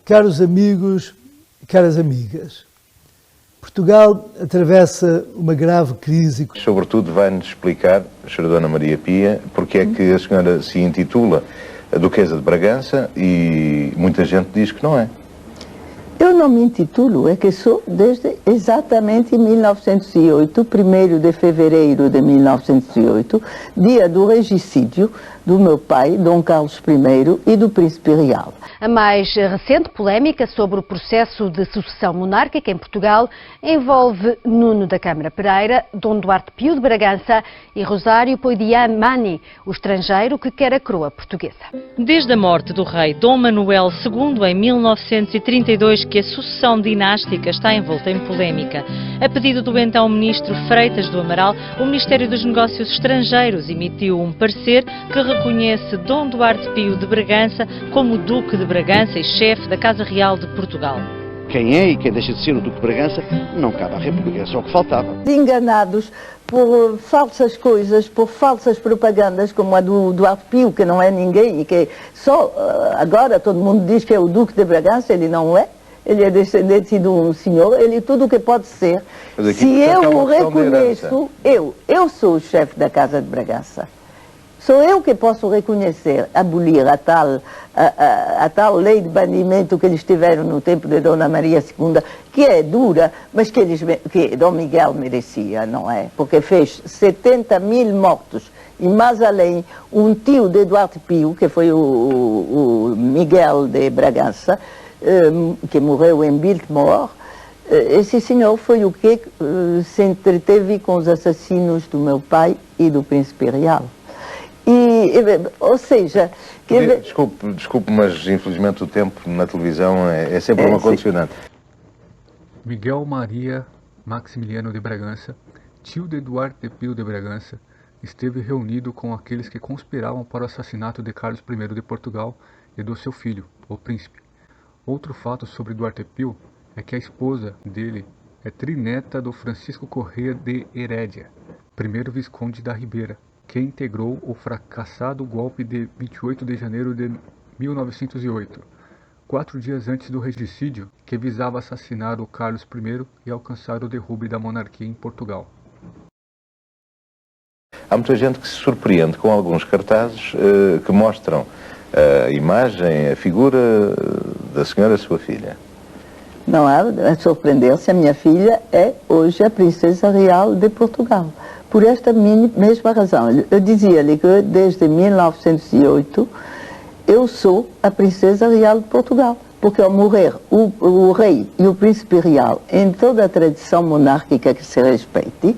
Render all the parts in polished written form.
Caros amigos, caras amigas, Portugal atravessa uma grave crise. Sobretudo vai-nos explicar, Sra. Dona Maria Pia, porque é que a senhora se intitula a Duquesa de Bragança e muita gente diz que não é. Eu não me intitulo, é que sou desde exatamente 1908, 1º de fevereiro de 1908, dia do regicídio do meu pai, Dom Carlos I, e do Príncipe Real. A mais recente polémica sobre o processo de sucessão monárquica em Portugal envolve Nuno da Câmara Pereira, Dom Duarte Pio de Bragança e Rosário Poidiamani, o estrangeiro que quer a coroa portuguesa. Desde a morte do rei Dom Manuel II em 1932 que a sucessão dinástica está envolta em polémica. A pedido do então ministro Freitas do Amaral, o Ministério dos Negócios Estrangeiros emitiu um parecer que reconhece Dom Duarte Pio de Bragança como Duque de Bragança e chefe da Casa Real de Portugal. Quem é e quem deixa de ser o Duque de Bragança não cabe à República, é só o que faltava. Enganados por falsas coisas, por falsas propagandas, como a do Duarte Pio, que não é ninguém, e que só agora todo mundo diz que é o Duque de Bragança, ele não é. Ele é descendente de um senhor, ele tudo o que pode ser. Se eu o reconheço, eu sou o chefe da Casa de Bragança. Sou eu que posso reconhecer, abolir a tal lei de banimento que eles tiveram no tempo de Dona Maria II, que é dura, mas que Dom Miguel merecia, não é? Porque fez 70.000 mortos. E mais além, um tio de Duarte Pio, que foi o Miguel de Bragança, que morreu em Biltmore, esse senhor foi o que se entreteve com os assassinos do meu pai e do Príncipe Real. Ou seja... Desculpe, mas infelizmente o tempo na televisão é sempre uma condicionante. Miguel Maria Maximiliano de Bragança, tio de Duarte Pio de Bragança, esteve reunido com aqueles que conspiravam para o assassinato de Carlos I de Portugal e do seu filho, o príncipe. Outro fato sobre Duarte Pio é que a esposa dele é trineta do Francisco Correia de Herédia, primeiro Visconde da Ribeira, que integrou o fracassado golpe de 28 de janeiro de 1908, 4 dias antes do regicídio, que visava assassinar o Carlos I e alcançar o derrube da monarquia em Portugal. Há muita gente que se surpreende com alguns cartazes que mostram a imagem, a figura da senhora, sua filha. Não há a surpreender-se, a minha filha é hoje a Princesa Real de Portugal. Por esta mesma razão. Eu dizia-lhe que desde 1908 eu sou a Princesa Real de Portugal. Porque ao morrer o rei e o príncipe real, em toda a tradição monárquica que se respeite,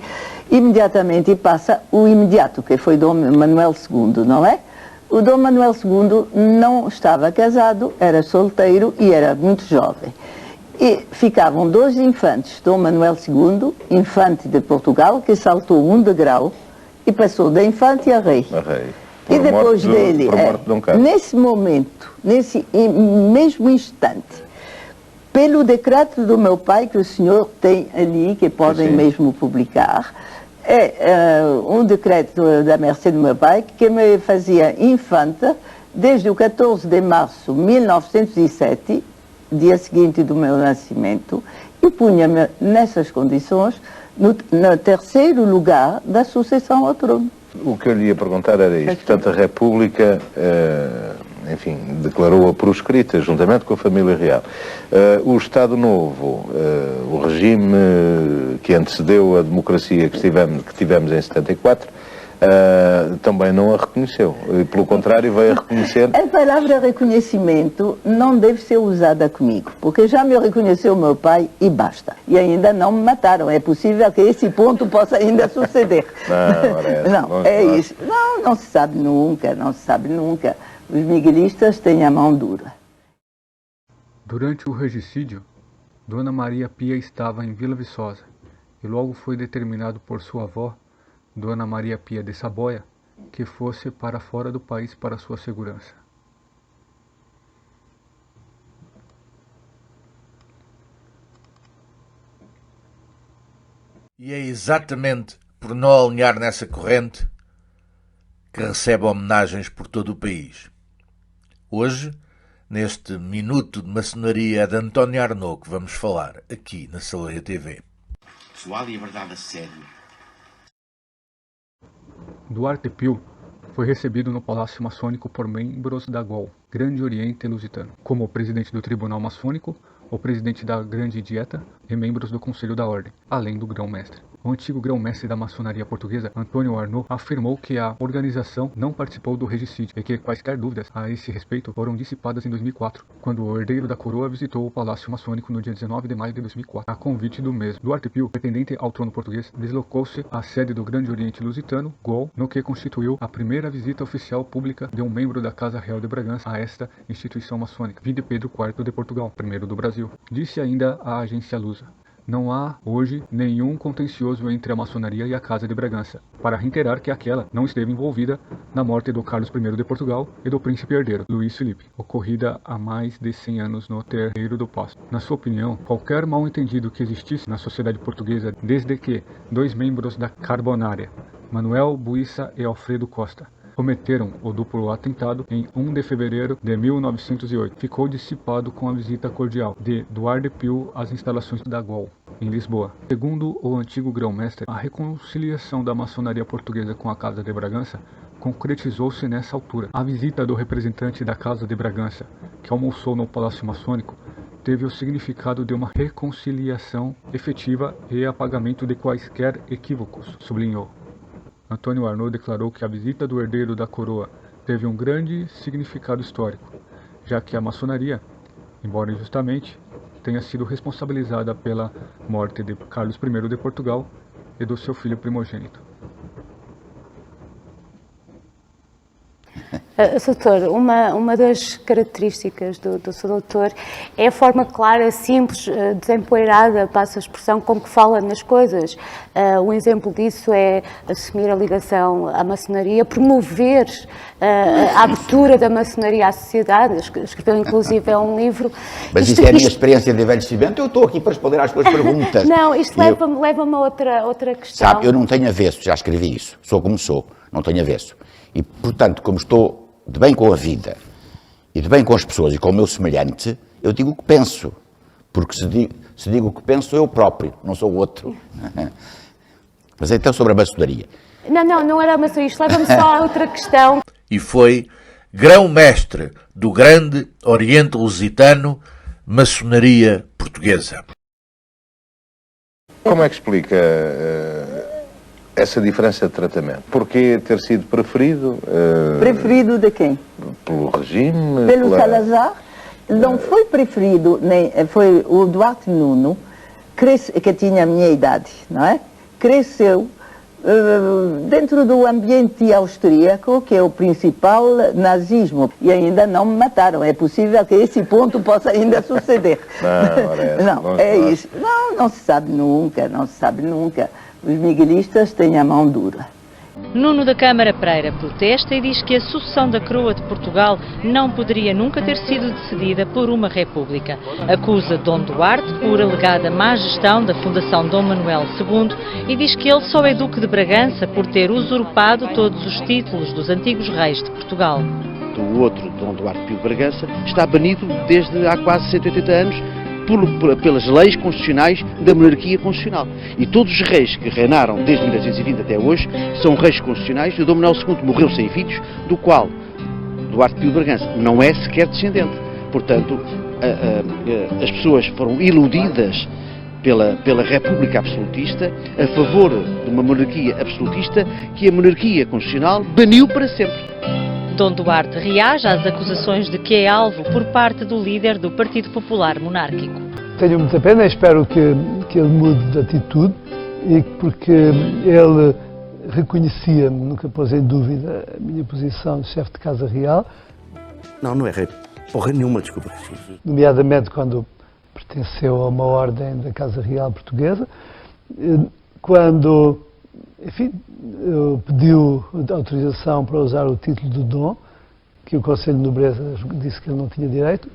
imediatamente passa o imediato, que foi Dom Manuel II, não é? O Dom Manuel II não estava casado, era solteiro e era muito jovem. E ficavam 2 infantes, Dom Manuel II, infante de Portugal, que saltou um degrau e passou de infante a rei. E depois dele, nesse momento, nesse mesmo instante, pelo decreto do meu pai, que o senhor tem ali, que podem mesmo publicar, um decreto da mercê do meu pai, que me fazia infanta desde o 14 de março de 1907, dia seguinte do meu nascimento, e punha-me nessas condições no 3º lugar da sucessão ao trono. O que eu lhe ia perguntar era isto. Portanto, a República, enfim, declarou-a proscrita, juntamente com a família real. O Estado Novo, o regime que antecedeu a democracia que tivemos em 74, também não a reconheceu. E, pelo contrário, veio a reconhecer... A palavra reconhecimento não deve ser usada comigo, porque já me reconheceu meu pai e basta. E ainda não me mataram. É possível que esse ponto possa ainda suceder. Não, é isso. Não se sabe nunca, não se sabe nunca. Os miguelistas têm a mão dura. Durante o regicídio, Dona Maria Pia estava em Vila Viçosa e logo foi determinado por sua avó, Dona Maria Pia de Saboia, que fosse para fora do país para sua segurança. E é exatamente por não alinhar nessa corrente que recebe homenagens por todo o país. Hoje, Neste Minuto de Maçonaria de António Arnaud que vamos falar aqui na Saleia TV. Pessoal e a verdade a sério. Duarte Pio foi recebido no Palácio Maçônico por membros da GOL, Grande Oriente Lusitano, como o presidente do Tribunal Maçônico, o presidente da Grande Dieta e membros do Conselho da Ordem, além do grão-mestre. O antigo grão-mestre da maçonaria portuguesa, Antônio Arnaud, afirmou que a organização não participou do regicídio e que quaisquer dúvidas a esse respeito foram dissipadas em 2004, quando o herdeiro da coroa visitou o Palácio Maçônico no dia 19 de maio de 2004, a convite do mesmo. Duarte Pio, pretendente ao trono português, deslocou-se à sede do Grande Oriente Lusitano, GOL, no que constituiu a primeira visita oficial pública de um membro da Casa Real de Bragança a esta instituição maçônica, vide Pedro IV de Portugal, primeiro do Brasil. Disse ainda a agência Lusa: não há hoje nenhum contencioso entre a maçonaria e a Casa de Bragança, para reiterar que aquela não esteve envolvida na morte do Carlos I de Portugal e do príncipe herdeiro, Luís Filipe, ocorrida há mais de 100 anos no Terreiro do Paço. Na sua opinião, qualquer mal-entendido que existisse na sociedade portuguesa desde que dois membros da Carbonária, Manuel Buissa e Alfredo Costa, cometeram o duplo atentado em 1 de fevereiro de 1908. Ficou dissipado com a visita cordial de Duarte Pio às instalações da GOL, em Lisboa. Segundo o antigo grão-mestre, a reconciliação da maçonaria portuguesa com a Casa de Bragança concretizou-se nessa altura. A visita do representante da Casa de Bragança, que almoçou no Palácio Maçônico, teve o significado de uma reconciliação efetiva e apagamento de quaisquer equívocos, sublinhou. Antônio Arnaud declarou que a visita do herdeiro da coroa teve um grande significado histórico, já que a maçonaria, embora injustamente, tenha sido responsabilizada pela morte de Carlos I de Portugal e do seu filho primogênito. Sr. Doutor, uma das características do Sr. Doutor é a forma clara, simples, desempoeirada, passa a expressão, com que fala nas coisas. Um exemplo disso é assumir a ligação à maçonaria, promover a abertura da maçonaria à sociedade, escreveu inclusive um livro. Mas isso é a minha experiência de envelhecimento, eu estou aqui para responder às tuas perguntas. Não, isto leva-me a outra questão. Sabe, eu não tenho avesso, já escrevi isso, sou como sou, não tenho avesso. E, portanto, como estou de bem com a vida e de bem com as pessoas e com o meu semelhante, eu digo o que penso. Porque se digo o que penso, eu próprio, não sou o outro. Mas então sobre a maçonaria. Não era a maçonaria, isto leva-me só a outra questão. E foi grão-mestre do Grande Oriente Lusitano, maçonaria portuguesa. Como é que explica essa diferença de tratamento? Porquê ter sido preferido? Preferido de quem? Pelo regime? Pelo Salazar? Não foi preferido, nem foi o Duarte Nuno, que tinha a minha idade, não é? Cresceu dentro do ambiente austríaco, que é o principal nazismo, e ainda não me mataram. É possível que esse ponto possa ainda suceder. Não, é isso. Não se sabe nunca, não se sabe nunca. Os miguelistas têm a mão dura. Nuno da Câmara Pereira protesta e diz que a sucessão da coroa de Portugal não poderia nunca ter sido decidida por uma república. Acusa Dom Duarte por alegada má gestão da Fundação Dom Manuel II e diz que ele só é Duque de Bragança por ter usurpado todos os títulos dos antigos reis de Portugal. O outro, Dom Duarte Pio de Bragança, está banido desde há quase 180 anos pelas leis constitucionais da monarquia constitucional. E todos os reis que reinaram desde 1920 até hoje são reis constitucionais, e o Dom Manuel II morreu sem filhos, do qual Duarte Pio de Bragança não é sequer descendente. Portanto, as pessoas foram iludidas pela República Absolutista a favor de uma monarquia absolutista que a monarquia constitucional baniu para sempre. Dom Duarte reage às acusações de que é alvo por parte do líder do Partido Popular Monárquico. Tenho muita pena e espero que ele mude de atitude, porque ele reconhecia-me, nunca pôs em dúvida a minha posição de chefe de Casa Real. Não é porra nenhuma, desculpa. Nomeadamente quando pertenceu a uma ordem da Casa Real Portuguesa, quando, enfim, pediu autorização para usar o título de Dom, que o Conselho de Nobreza disse que ele não tinha direito,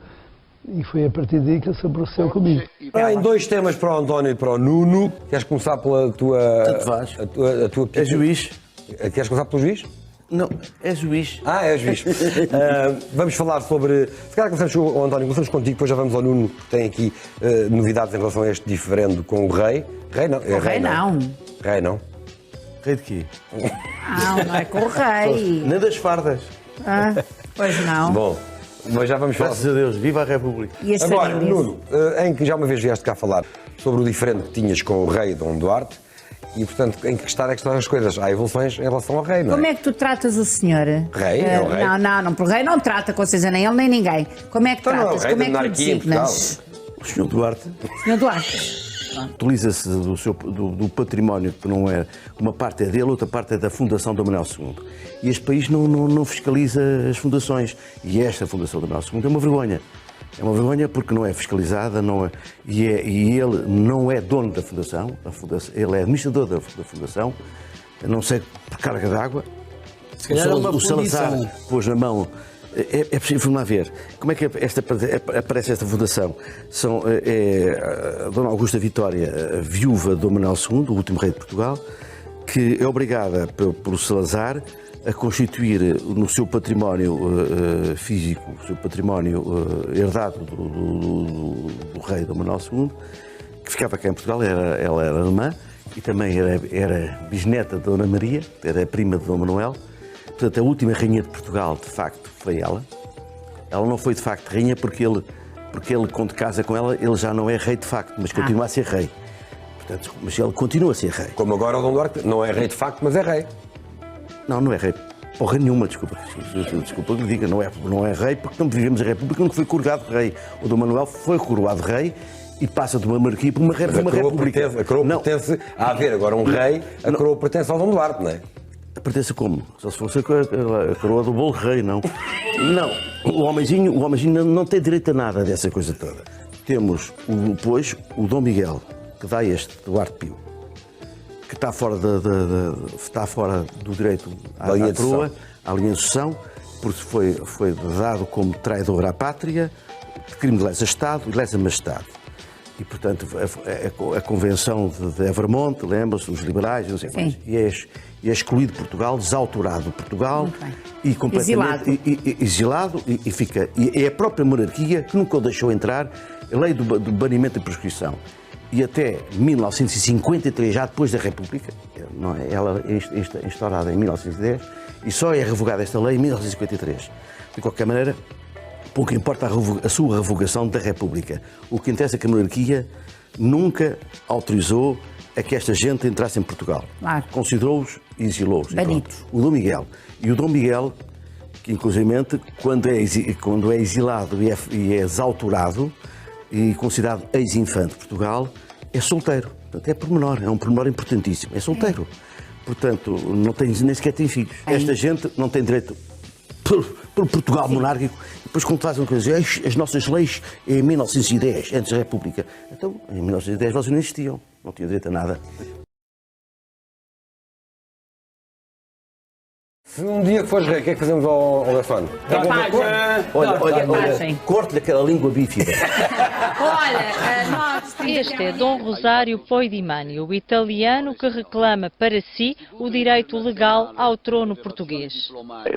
e foi a partir daí que ele se aborreceu comigo. Em dois temas para o António e para o Nuno. Queres começar pela tua... A tua... É juiz. Queres começar pelo juiz? Não, é juiz. É juiz. Vamos falar sobre... Se calhar começamos com o António, começamos contigo, depois já vamos ao Nuno, que tem aqui novidades em relação a este diferendo com o rei. Rei não? Rei não. Rei não? Rei de quê? Não é com o rei. Nem das fardas. Pois não. Bom, mas já vamos falar. Graças a Deus, viva a República. E as Agora, famílias? Nuno, em que já uma vez vieste cá falar sobre o diferendo que tinhas com o rei Dom Duarte, e, portanto, em que estado é que estão as coisas? Há evoluções em relação ao rei, não é? Como é que tu tratas o senhor? Rei? É o rei? Não, por rei não trata, com certeza, nem ele nem ninguém. Como é que Então não é o tratas? rei Como da é que tu monarquia em designas? O senhor Duarte Senhor Duarte. utiliza-se do património, que não é... Uma parte é dele, outra parte é da Fundação Dom Manuel II. E este país não fiscaliza as fundações. E esta Fundação Dom Manuel II é uma vergonha. É uma vergonha porque não é fiscalizada, e ele não é dono da Fundação, ele é administrador da Fundação, não sei por carga d'água. Se calhar é uma o Salazar fundição. pôs na mão. É preciso, vamos lá ver, como é que aparece esta fundação? A Dona Augusta Vitória, viúva de Dom Manuel II, o último rei de Portugal, que é obrigada pelo Salazar a constituir no seu património físico, o seu património herdado do rei Dom Manuel II, que ficava cá em Portugal, ela era alemã e também era bisneta de Dona Maria, era prima de Dom Manuel. Portanto, a última rainha de Portugal, de facto, foi ela. Ela não foi, de facto, rainha porque ele, quando casa com ela, ele já não é rei de facto, mas continua a ser rei. Portanto, mas ele continua a ser rei. Como agora o Dom Duarte não é rei de facto, mas é rei. Não é rei. Porra nenhuma, desculpa que lhe diga, não é rei porque não vivemos a República, nunca foi coroado rei. O Dom Manuel foi coroado rei e passa de uma monarquia para uma república. A coroa pertence a haver agora um rei, a coroa pertence ao Dom Duarte, não é? Pertence como? Só se fosse a coroa do bolo rei, não. Não, o homenzinho não tem direito a nada dessa coisa toda. Temos, depois, o Dom Miguel, que dá este, Duarte Pio, que está fora, está fora do direito à coroa, à linha de sucessão, porque foi dado como traidor à pátria, de crime de lesa-estado e lesa-majestade. E, portanto, a Convenção de Evermonte, lembra-se, os liberais, não sei mais, e é excluído de Portugal, desautorado de Portugal e completamente exilado e fica. E é a própria monarquia que nunca o deixou entrar, a lei do banimento e proscrição. E até 1953, já depois da República, ela é instaurada em 1910, e só é revogada esta lei em 1953. De qualquer maneira, pouco importa a sua revogação da República. O que interessa é que a monarquia nunca autorizou a que esta gente entrasse em Portugal. Claro. Considerou-os e exilou-os. O Dom Miguel. E o Dom Miguel, que inclusivamente, quando é exilado e é exautorado e considerado ex-infante de Portugal, é solteiro. Portanto, é pormenor, é um pormenor importantíssimo. É solteiro. Portanto, nem sequer tem filhos. Esta gente não tem direito por Portugal monárquico. Depois, quando fazem uma coisa, as nossas leis é em 1910, antes da República. Então, em 1910 vocês não existiam, não tinham direito a nada. Se um dia fores rei, o que é que fazemos ao telefone? Olha, corte-lhe aquela língua bífida. Este é Dom Rosário Poidimani, o italiano que reclama para si o direito legal ao trono português.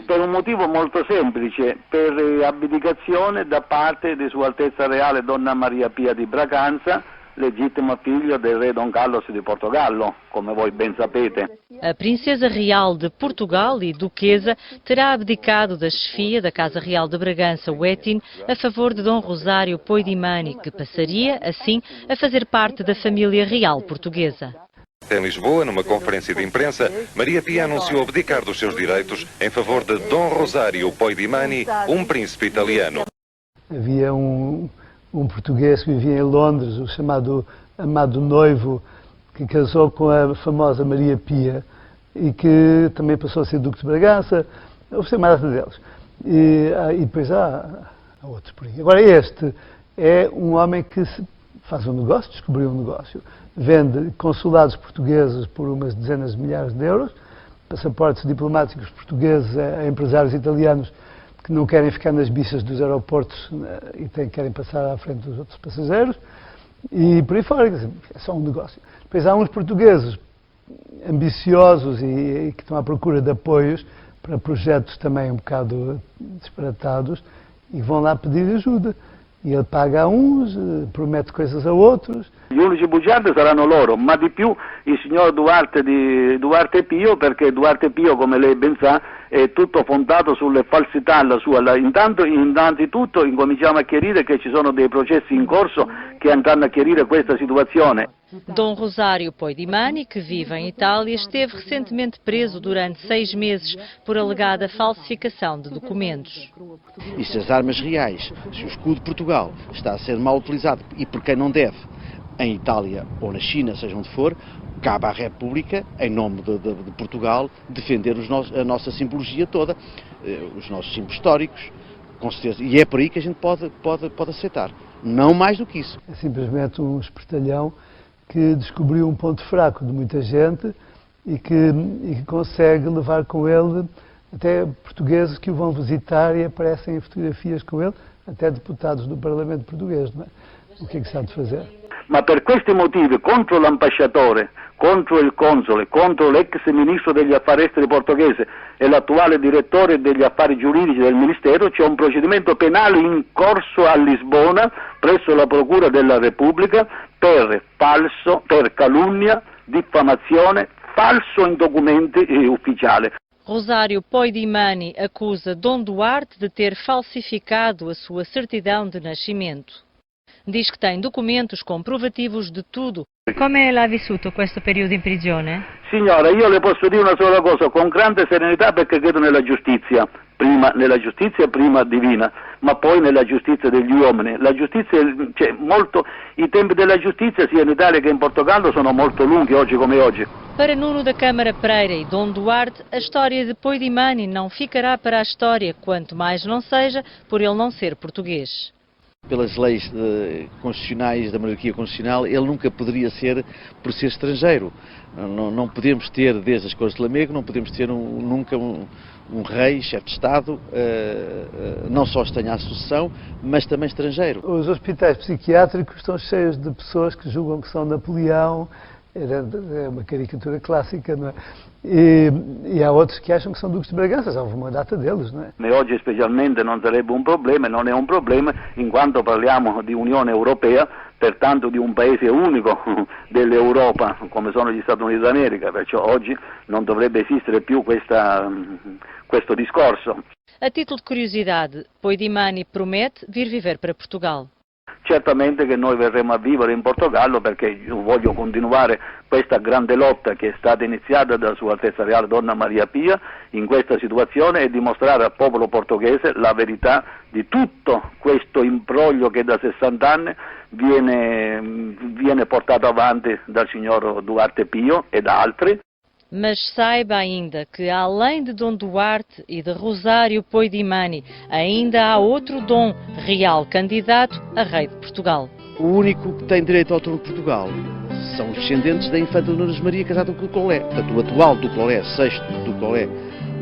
Per un motivo molto semplice, per abdicazione da parte di Sua Altezza Reale Donna Maria Pia di Braganza, legittima figlia del re Dom Carlos de Portogallo, como voi ben sapete. A princesa real de Portugal e duquesa terá abdicado da chefia da Casa Real de Bragança Wettin a favor de Dom Rosário Poidimani, que passaria, assim, a fazer parte da família real portuguesa. Em Lisboa, numa conferência de imprensa, Maria Pia anunciou abdicar dos seus direitos em favor de Dom Rosário Poidimani, um príncipe italiano. Havia um português que vivia em Londres, o chamado Amado Noivo, que casou com a famosa Maria Pia e que também passou a ser Duque de Bragança. Houve mais data deles. E depois há outros por aí. Agora, este é um homem que faz um negócio, descobriu um negócio, vende consulados portugueses por umas dezenas de milhares de euros, passaportes diplomáticos portugueses a empresários italianos que não querem ficar nas bichas dos aeroportos e querem passar à frente dos outros passageiros, e por aí fora, é só um negócio. Depois há uns portugueses ambiciosos e que estão à procura de apoios para projetos também um bocado disparatados e vão lá pedir ajuda. E ele paga a uns, promete coisas a outros. Gli unici bugiardi saranno loro, ma di più il signor Duarte Pio, perché Duarte Pio, come lei ben sa, è tutto fondato sulle falsità alla sua. Innanzitutto incominciamo a chiarire che ci sono dei processi in corso che andranno a chiarire questa situazione. Dom Rosário Poidimani, que vive em Itália, esteve recentemente preso durante 6 meses por alegada falsificação de documentos. E se as armas reais, se o escudo de Portugal está a ser mal utilizado e por quem não deve, em Itália ou na China, seja onde for, cabe à República, em nome de Portugal, defender a nossa simbologia toda, os nossos símbolos históricos, com certeza. E é por aí que a gente pode aceitar. Não mais do que isso. É simplesmente um espertalhão que descobriu um ponto fraco de muita gente e que consegue levar com ele até portugueses que o vão visitar e aparecem em fotografias com ele, até deputados do Parlamento português, não é? O que é que se há de fazer? Ma per questi motivi contro l'ambasciatore, contro il console, contro l'ex ministro degli affari esteri portoghese e l'attuale direttore degli affari giuridici del Ministero c'è un procedimento penale in corso a Lisbona presso la Procura della Repubblica per calunnia, diffamazione, falso in documenti ufficiali. Rosário Poidimani acusa Dom Duarte de ter falsificado a sua certidão de nascimento. Diz que tem documentos comprovativos de tudo. Come l'ha vissuto questo periodo in prigione? Signora, io le posso dire una sola cosa, con grande serenità, perché credo nella giustizia prima divina, ma poi nella giustizia degli uomini. La giustizia, i tempi della giustizia sia in Italia che in Portogallo sono molto lunghi oggi come oggi. Para Nuno da Câmara Pereira e Dom Duarte, a história de Poidimani não ficará para a história, quanto mais não seja por ele não ser português. Pelas leis constitucionais da monarquia constitucional, ele nunca poderia ser por ser estrangeiro. Não podemos ter, desde as Cortes de Lamego, não podemos ter nunca um rei, chefe de Estado, não só tenha a sucessão, mas também estrangeiro. Os hospitais psiquiátricos estão cheios de pessoas que julgam que são Napoleão, é uma caricatura clássica, não é? E há outros que acham que são duques de Bragança, já houve uma data deles, não é? E oggi specialmente non sarebbe un problema, non è un problema in quanto parliamo di Unione Europea, pertanto di un paese unico dell'Europa come sono gli Stati Uniti d'America, perciò oggi non dovrebbe esistere più questo discorso. A título de curiosidade, Poidimani promete vir viver para Portugal. Certamente che noi verremo a vivere in Portogallo perché io voglio continuare questa grande lotta che è stata iniziata da Sua Altezza Reale Donna Maria Pia in questa situazione e dimostrare al popolo portoghese la verità di tutto questo imbroglio che da 60 anni viene portato avanti dal signor Duarte Pio e da altri. Mas saiba ainda que, além de Dom Duarte e de Rosário Poidimani, ainda há outro Dom real candidato a rei de Portugal. O único que tem direito ao trono de Portugal são os descendentes da infanta Dona Maria casada com o Duque Lolé. Portanto, o atual Duque Lolé, sexto Duque Lolé,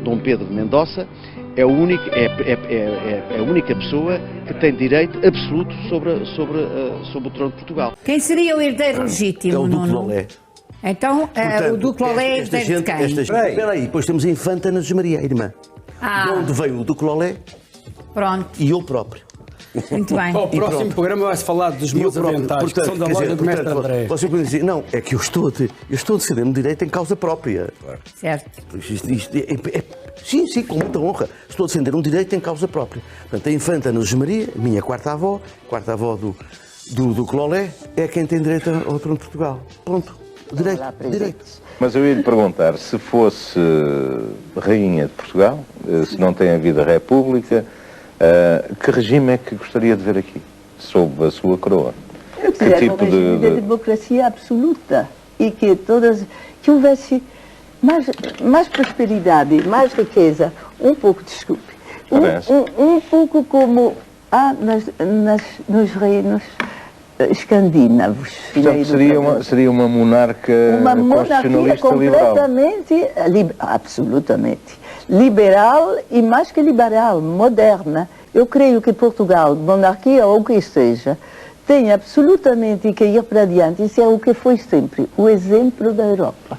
Dom Pedro de Mendonça, é a única pessoa que tem direito absoluto sobre o trono de Portugal. Quem seria o herdeiro legítimo? É o Duque Lolé. Então, portanto, o Duque Lolé é herdeiro de quem? Espera aí, depois temos a infanta Ana Maria, a irmã. De onde veio o Duque Lolé? Pronto. E eu próprio. Muito bem. O próximo programa vai-se falar dos meus aventais, que são da loja do Mestre André. Você pode dizer, não, é que eu estou a defender-me direito em causa própria. Certo. Sim, com muita honra. Estou a defender um direito em causa própria. Portanto, a infanta Ana Maria, minha quarta avó do Duque Lolé, é quem tem direito ao trono de Portugal. Ponto. Direito. Mas eu ia lhe perguntar, se fosse rainha de Portugal, se não tem havido a República, que regime é que gostaria de ver aqui, sob a sua coroa? Eu queria um regime de democracia absoluta e que houvesse mais prosperidade, mais riqueza, um pouco, desculpe, um pouco como há nos reinos escandinavos. Portanto, seria uma monarca constitucionalista liberal. Absolutamente. Liberal e mais que liberal, moderna. Eu creio que Portugal, monarquia ou o que seja, tem absolutamente que ir para adiante. Isso é o que foi sempre, o exemplo da Europa.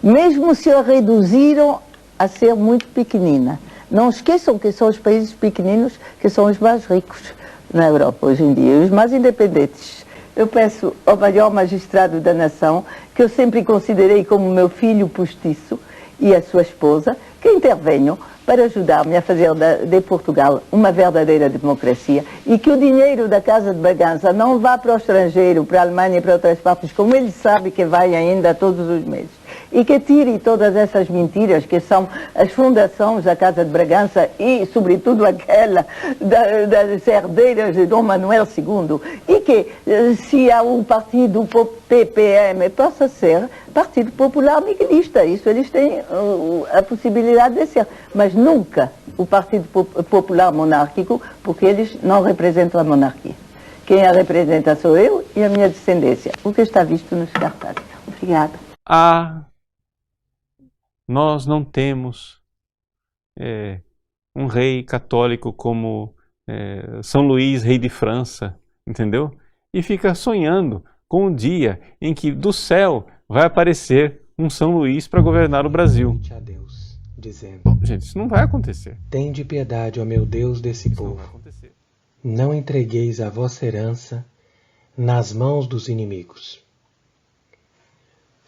Mesmo se a reduziram a ser muito pequenina. Não esqueçam que são os países pequeninos que são os mais ricos na Europa hoje em dia, os mais independentes. Eu peço ao maior magistrado da nação, que eu sempre considerei como meu filho postiço, e a sua esposa, que intervenham para ajudar-me a fazer de Portugal uma verdadeira democracia e que o dinheiro da Casa de Bragança não vá para o estrangeiro, para a Alemanha e para outras partes, como ele sabe que vai ainda todos os meses. E que tire todas essas mentiras que são as fundações da Casa de Bragança e, sobretudo, aquela das herdeiras de Dom Manuel II. E que, se há um partido PPM, possa ser Partido Popular Miguelista. Isso eles têm a possibilidade de ser. Mas nunca o Partido Popular Monárquico, porque eles não representam a monarquia. Quem a representa sou eu e a minha descendência. O que está visto nos cartazes. Obrigada. Nós não temos um rei católico como São Luís, rei de França, entendeu? E fica sonhando com um dia em que do céu vai aparecer um São Luís para governar o Brasil. A Deus, dizendo, Bom, gente, isso não vai acontecer. Tende piedade, ó meu Deus, desse povo. Não entregueis a vossa herança nas mãos dos inimigos.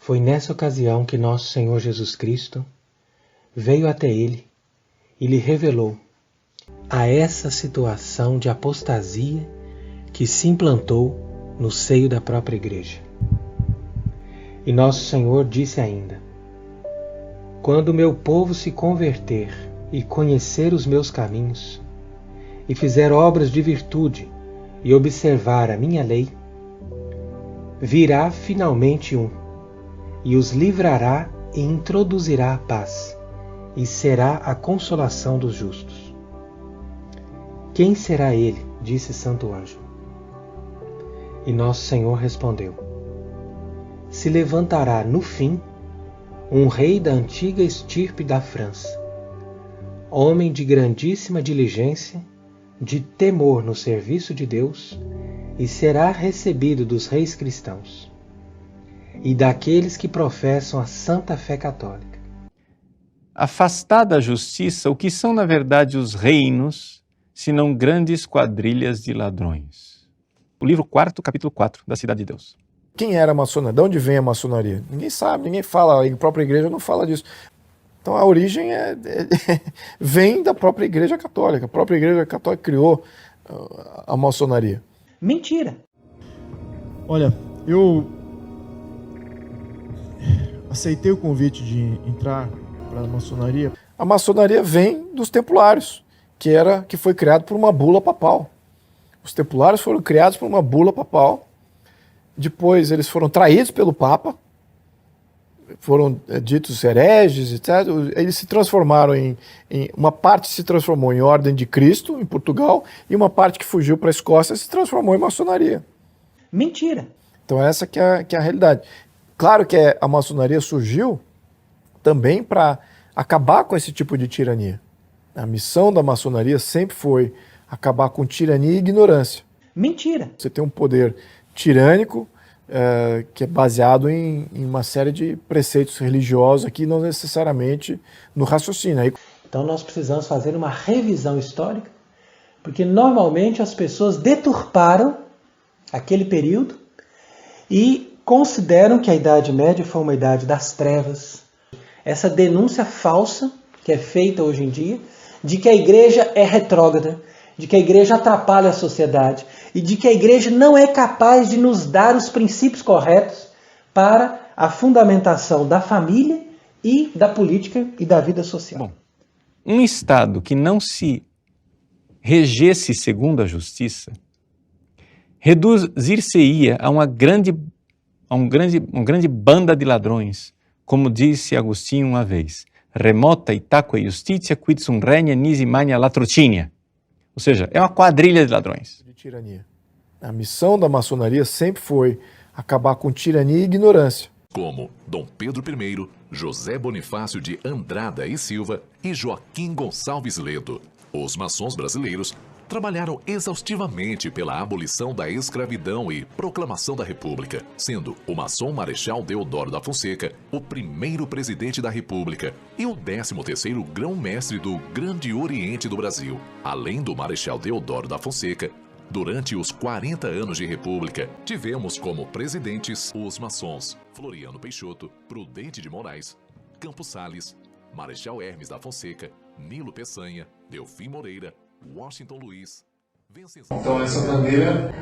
Foi nessa ocasião que nosso Senhor Jesus Cristo veio até ele e lhe revelou a essa situação de apostasia que se implantou no seio da própria igreja. E nosso Senhor disse ainda: quando o meu povo se converter e conhecer os meus caminhos, e fizer obras de virtude e observar a minha lei, virá finalmente um, e os livrará e introduzirá a paz, e será a consolação dos justos. Quem será ele? Disse Santo Anjo. E nosso Senhor respondeu: se levantará no fim um rei da antiga estirpe da França, homem de grandíssima diligência, de temor no serviço de Deus, e será recebido dos reis cristãos e daqueles que professam a santa fé católica. Afastada a justiça, o que são na verdade os reinos, senão grandes quadrilhas de ladrões? O livro 4, capítulo 4, da Cidade de Deus. Quem era a maçonaria? De onde vem a maçonaria? Ninguém sabe, ninguém fala, a própria igreja não fala disso. Então a origem vem da própria igreja católica. A própria igreja católica criou a maçonaria. Mentira! Olha, eu aceitei o convite de entrar para a maçonaria. A maçonaria vem dos templários, que foi criado por uma bula papal. Os templários foram criados por uma bula papal. Depois eles foram traídos pelo Papa, foram ditos hereges, etc. Eles se transformaram uma parte se transformou em Ordem de Cristo, em Portugal, e uma parte que fugiu para a Escócia se transformou em maçonaria. Mentira! Então essa que é a realidade. Claro que a maçonaria surgiu também para acabar com esse tipo de tirania. A missão da maçonaria sempre foi acabar com tirania e ignorância. Mentira! Você tem um poder tirânico que é baseado em uma série de preceitos religiosos aqui, não necessariamente no raciocínio. Então nós precisamos fazer uma revisão histórica, porque normalmente as pessoas deturparam aquele período e consideram que a Idade Média foi uma idade das trevas. Essa denúncia falsa que é feita hoje em dia, de que a igreja é retrógrada, de que a igreja atrapalha a sociedade e de que a igreja não é capaz de nos dar os princípios corretos para a fundamentação da família e da política e da vida social. Bom, um Estado que não se regesse segundo a justiça reduzir-se-ia a uma grande banda de ladrões, como disse Agostinho uma vez: remota itaque justitia quid sum regna nisi magna latrocinia. Ou seja, é uma quadrilha de ladrões. De tirania. A missão da maçonaria sempre foi acabar com tirania e ignorância. Como Dom Pedro I, José Bonifácio de Andrada e Silva e Joaquim Gonçalves Ledo. Os maçons brasileiros trabalharam exaustivamente pela abolição da escravidão e proclamação da República, sendo o maçom Marechal Deodoro da Fonseca o primeiro presidente da República e o 13º grão-mestre do Grande Oriente do Brasil. Além do Marechal Deodoro da Fonseca, durante os 40 anos de República, tivemos como presidentes os maçons Floriano Peixoto, Prudente de Moraes, Campos Salles, Marechal Hermes da Fonseca, Nilo Peçanha, Delfim Moreira, Washington Luiz. Então essa bandeira,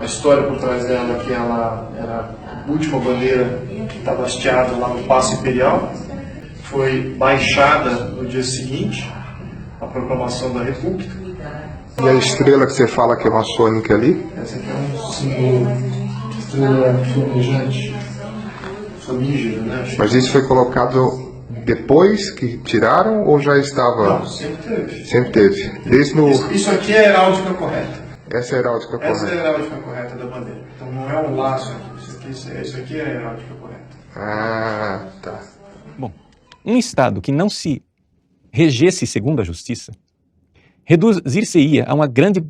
a história por trás dela é que ela era a última bandeira que estava hasteada lá no Paço Imperial, foi baixada no dia seguinte, a proclamação da República. E a estrela que você fala que é maçônica ali? Essa aqui é um símbolo, estrela flamejante, flamígera, né? Mas isso foi colocado depois que tiraram ou já estava? Não, sempre teve. Sempre teve. Desde no... Isso aqui é a heráldica correta. Essa é a heráldica correta. Essa é a heráldica correta da bandeira. Então não é um laço aqui. Isso aqui é a heráldica correta. Ah, tá. Bom, um Estado que não se regesse segundo a justiça reduzir-se-ia a uma grande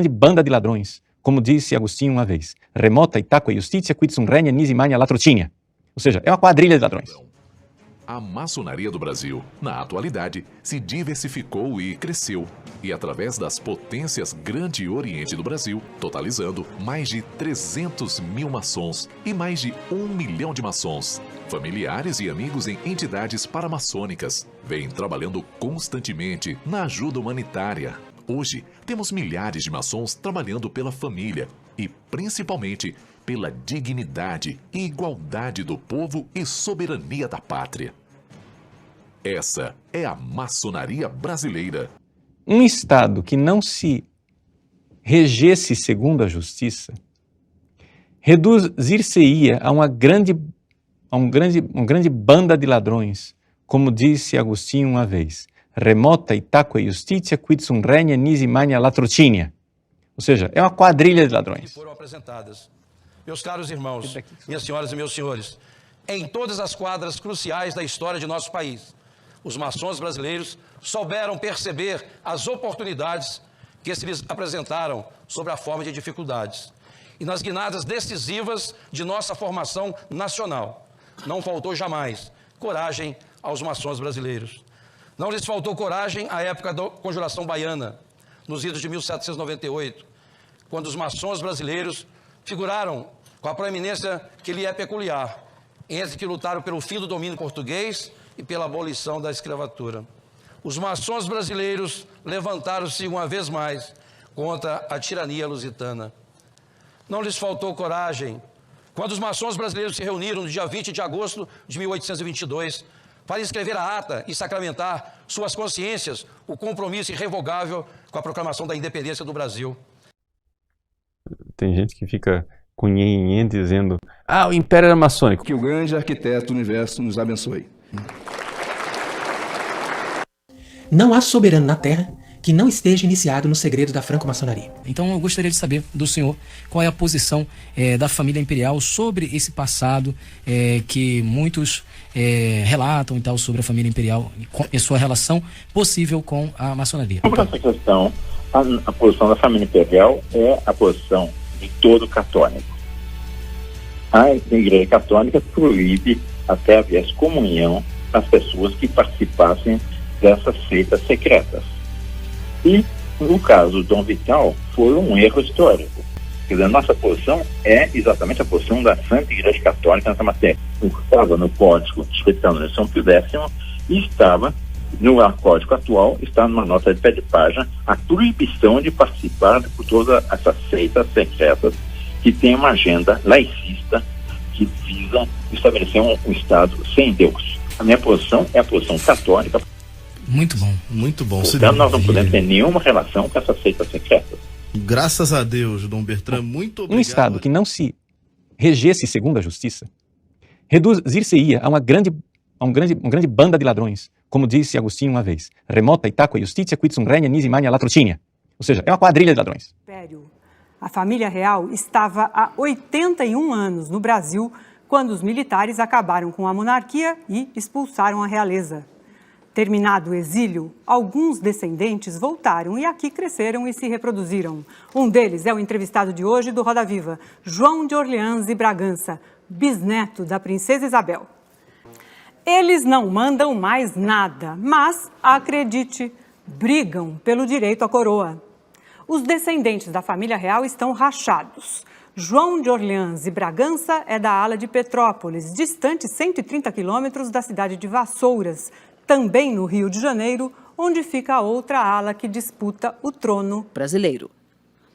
banda de ladrões, como disse Agostinho uma vez. Remota itaque justitia quid sum regna nisi magna latrocinio. Ou seja, é uma quadrilha de ladrões. A maçonaria do Brasil, na atualidade, se diversificou e cresceu, e através das potências Grande Oriente do Brasil, totalizando mais de 300 mil maçons e mais de 1 milhão de maçons, familiares e amigos em entidades paramaçônicas, vêm trabalhando constantemente na ajuda humanitária. Hoje, temos milhares de maçons trabalhando pela família e, principalmente, pela dignidade e igualdade do povo e soberania da pátria. Essa é a maçonaria brasileira. Um Estado que não se regesse segundo a justiça reduzir-se-ia a uma grande banda de ladrões, como disse Agostinho uma vez. Remota itaque justitia quid sum regna nisi magna latrocinio. Ou seja, é uma quadrilha de ladrões. Foram apresentadas, meus caros irmãos, minhas senhoras e meus senhores, em todas as quadras cruciais da história de nosso país, os maçons brasileiros souberam perceber as oportunidades que se lhes apresentaram sob a forma de dificuldades. E nas guinadas decisivas de nossa formação nacional, não faltou jamais coragem aos maçons brasileiros. Não lhes faltou coragem à época da Conjuração Baiana, nos idos de 1798, quando os maçons brasileiros figuraram com a proeminência que lhe é peculiar, entre que lutaram pelo fim do domínio português e pela abolição da escravatura. Os maçons brasileiros levantaram-se uma vez mais contra a tirania lusitana. Não lhes faltou coragem quando os maçons brasileiros se reuniram no dia 20 de agosto de 1822 para escrever a ata e sacramentar suas consciências o compromisso irrevogável com a proclamação da independência do Brasil. Tem gente que fica com nhenhen dizendo: ah, o Império era maçônico. Que o grande arquiteto do universo nos abençoe. Não há soberano na Terra que não esteja iniciado no segredo da franco-maçonaria. Então eu gostaria de saber do senhor qual é a posição da família imperial sobre esse passado que muitos relatam e tal sobre a família imperial e sua relação possível com a maçonaria. Sobre essa questão, a posição da família imperial é a posição de todo católico. A Igreja Católica proíbe até haver excomunhão às pessoas que participassem dessas seitas secretas. E, no caso do Dom Vital, foi um erro histórico. Quer dizer, a nossa posição é exatamente a posição da Santa Igreja Católica nessa matéria. Estava no Código Dispensado de São Pio X e estava, no Código atual, está numa nota de pé de página, a proibição de participar por todas essas seitas secretas que tem uma agenda laicista que visa estabelecer um Estado sem Deus. A minha posição é a posição católica. Muito bom. Muito bom. Portanto, nós não podemos ter nenhuma relação com essas seitas secretas. Graças a Deus, Dom Bertrand, muito obrigado. Um Estado que não se regesse segundo a justiça reduzir-se-ia a uma grande banda de ladrões, como disse Agostinho uma vez. Remota itaque justitia quid sum regna nisi magna latrocinio. Ou seja, é uma quadrilha de ladrões. A família real estava há 81 anos no Brasil quando os militares acabaram com a monarquia e expulsaram a realeza. Terminado o exílio, alguns descendentes voltaram e aqui cresceram e se reproduziram. Um deles é o entrevistado de hoje do Roda Viva, João de Orleans e Bragança, bisneto da princesa Isabel. Eles não mandam mais nada, mas, acredite, brigam pelo direito à coroa. Os descendentes da família real estão rachados. João de Orleans e Bragança é da ala de Petrópolis, distante 130 quilômetros da cidade de Vassouras, também no Rio de Janeiro, onde fica a outra ala que disputa o trono brasileiro.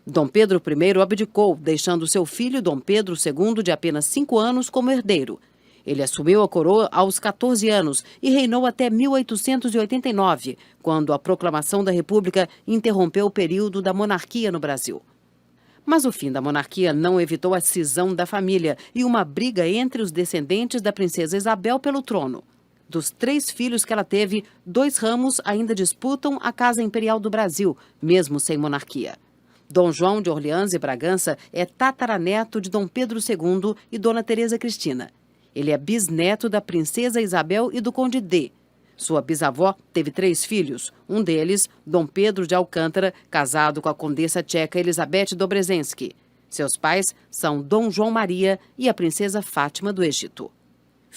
Dom Pedro I abdicou, deixando seu filho Dom Pedro II, de apenas 5 anos, como herdeiro. Ele assumiu a coroa aos 14 anos e reinou até 1889, quando a proclamação da República interrompeu o período da monarquia no Brasil. Mas o fim da monarquia não evitou a cisão da família e uma briga entre os descendentes da princesa Isabel pelo trono. Dos 3 filhos que ela teve, 2 ramos ainda disputam a Casa Imperial do Brasil, mesmo sem monarquia. Dom João de Orleans e Bragança é tataraneto de Dom Pedro II e Dona Teresa Cristina. Ele é bisneto da princesa Isabel e do conde D. Sua bisavó teve 3 filhos, um deles, Dom Pedro de Alcântara, casado com a condessa tcheca Elizabeth Dobrezensky. Seus pais são Dom João Maria e a princesa Fátima do Egito.